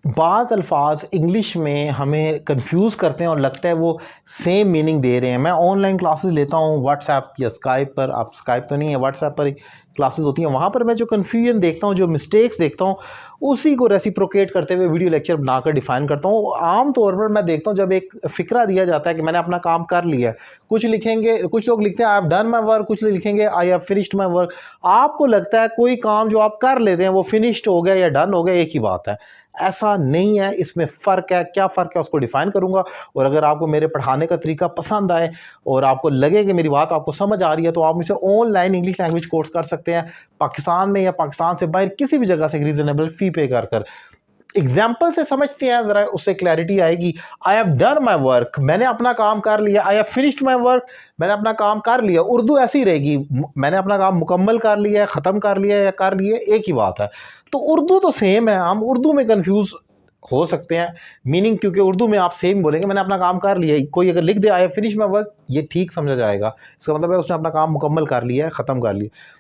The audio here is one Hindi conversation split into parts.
बाज़ अल्फाज इंग्लिश में हमें कंफ्यूज करते हैं और लगता है वो सेम मीनिंग दे रहे हैं। मैं ऑनलाइन क्लासेस लेता हूँ व्हाट्सएप या स्काइप पर, आप स्काइप तो नहीं है, व्हाट्सएप पर क्लासेस होती हैं, वहाँ पर मैं जो कन्फ्यूजन देखता हूँ, जो मिस्टेक्स देखता हूँ, उसी को रेसिप्रोकेट करते हुए वीडियो लेक्चर बनाकर डिफ़ाइन करता हूँ। आम तौर पर मैं देखता हूँ जब एक फ़िक्रा दिया जाता है कि मैंने अपना काम कर लिया है, कुछ लिखेंगे, कुछ लोग लिखते हैं I have done my work, कुछ लिखेंगे आई हैव फिनिश्ड माई वर्क। आपको लगता है कोई काम जो आप कर लेते हैं वो फिनिश्ड हो गया या डन हो गया, एक ही बात है। ऐसा नहीं है, इसमें फ़र्क है। क्या फ़र्क है उसको डिफ़ाइन करूँगा, और अगर आपको मेरे पढ़ाने का तरीका पसंद आए और आपको लगे कि मेरी बात आपको समझ आ रही है, तो आप मुझसे ऑनलाइन इंग्लिश लैंग्वेज कोर्स कर सकते हैं, पाकिस्तान में या पाकिस्तान से बाहर किसी भी जगह से रीज़नेबल फ़ी पे कर एग्जाम्पल से समझते हैं, ज़रा उससे क्लैरिटी आएगी। I have done my work, मैंने अपना काम कर लिया। आई हैव फिनिश्ड माई वर्क, मैंने अपना काम कर लिया। उर्दू ऐसी रहेगी, मैंने अपना काम मुकम्मल कर लिया है, ख़त्म कर लिया या कर लिए, एक ही बात है। तो उर्दू तो सेम है, हम उर्दू में कन्फ्यूज़ हो सकते हैं मीनिंग, क्योंकि उर्दू में आप सेम बोलेंगे, मैंने अपना काम कर लिया। कोई अगर लिख दे I have finished my work, ये ठीक समझा जाएगा, इसका मतलब है उसने अपना काम मुकम्मल कर लिया है, ख़त्म कर लिया।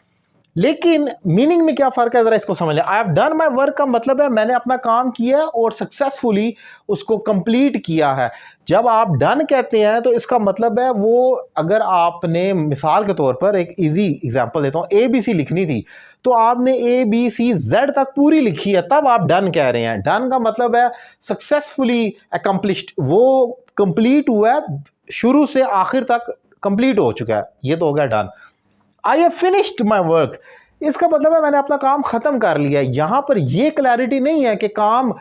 लेकिन मीनिंग में क्या फ़र्क है, ज़रा इसको समझ लें। I have done my work का मतलब है मैंने अपना काम किया और सक्सेसफुली उसको कंप्लीट किया है। जब आप डन कहते हैं तो इसका मतलब है वो, अगर आपने मिसाल के तौर पर एक इजी एग्जांपल देता हूँ, ABC लिखनी थी तो आपने ABCZ तक पूरी लिखी है, तब आप डन कह रहे हैं। डन का मतलब है सक्सेसफुली अकम्पलिश्ड, वो कंप्लीट हुआ है, शुरू से आखिर तक कंप्लीट हो चुका है, ये तो हो गया done. I have finished my work, इसका मतलब है मैंने अपना काम ख़त्म कर लिया है। यहाँ पर यह क्लैरिटी नहीं है कि काम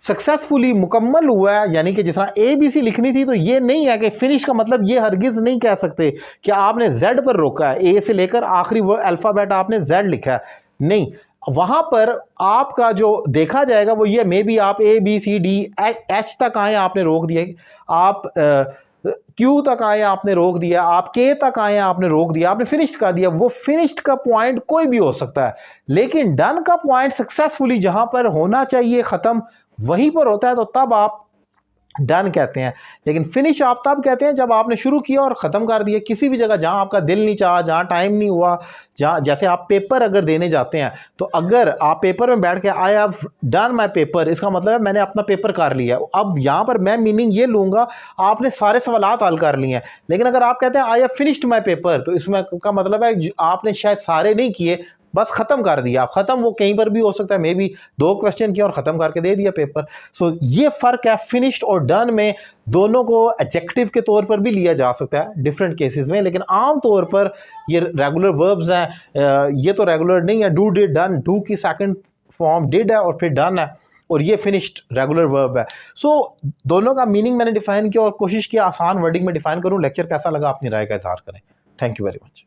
सक्सेसफुली मुकम्मल हुआ है, यानी कि जिस तरह ABC लिखनी थी, तो ये नहीं है कि फिनिश का मतलब ये हरगिज़ नहीं कह सकते कि आपने Z पर रोका है, A से लेकर आखिरी वो अल्फ़ाबेट आपने Z लिखा है, नहीं। वहाँ पर आपका जो देखा जाएगा वो ये, मे बी आप ABCDH तक आए आपने रोक दिया, आप Q तक आए आपने रोक दिया, आप K तक आए आपने रोक दिया, आपने फिनिश्ड कर दिया। वो फिनिश्ड का पॉइंट कोई भी हो सकता है, लेकिन डन का पॉइंट सक्सेसफुली जहां पर होना चाहिए ख़त्म, वहीं पर होता है, तो तब आप डन कहते हैं। लेकिन फिनिश आप तब कहते हैं जब आपने शुरू किया और ख़त्म कर दिया। किसी भी जगह जहां आपका दिल नहीं चाहा, जहां टाइम नहीं हुआ, जहां जैसे आप पेपर अगर देने जाते हैं, तो अगर आप पेपर में बैठ के I have done my paper, इसका मतलब है मैंने अपना पेपर कर लिया। अब यहाँ पर मैं मीनिंग ये लूँगा, आपने सारे सवालात हल कर लिए हैं। लेकिन अगर आप कहते हैं आई हैव फिनिश्ड माई पेपर, तो इसमें का मतलब है आपने शायद सारे नहीं किए, बस ख़त्म कर दिया। आप ख़त्म वो कहीं पर भी हो सकता है, मे बी 2 क्वेश्चन किया और ख़त्म करके दे दिया पेपर। सो ये फ़र्क है फिनिश्ड और डन में। दोनों को एडजेक्टिव के तौर पर भी लिया जा सकता है डिफरेंट केसेस में, लेकिन आम तौर पर ये रेगुलर वर्ब्स हैं। ये तो रेगुलर नहीं है, डू डिड डन, डू की सेकंड फॉर्म डिड है और फिर डन है, और ये फिनिश्ड रेगुलर वर्ब है। सो दोनों का मीनिंग मैंने डिफाइन किया और कोशिश की आसान वर्डिंग में डिफाइन करूँ। लेक्चर कैसा लगा अपनी राय का इजहार करें। Thank you very much.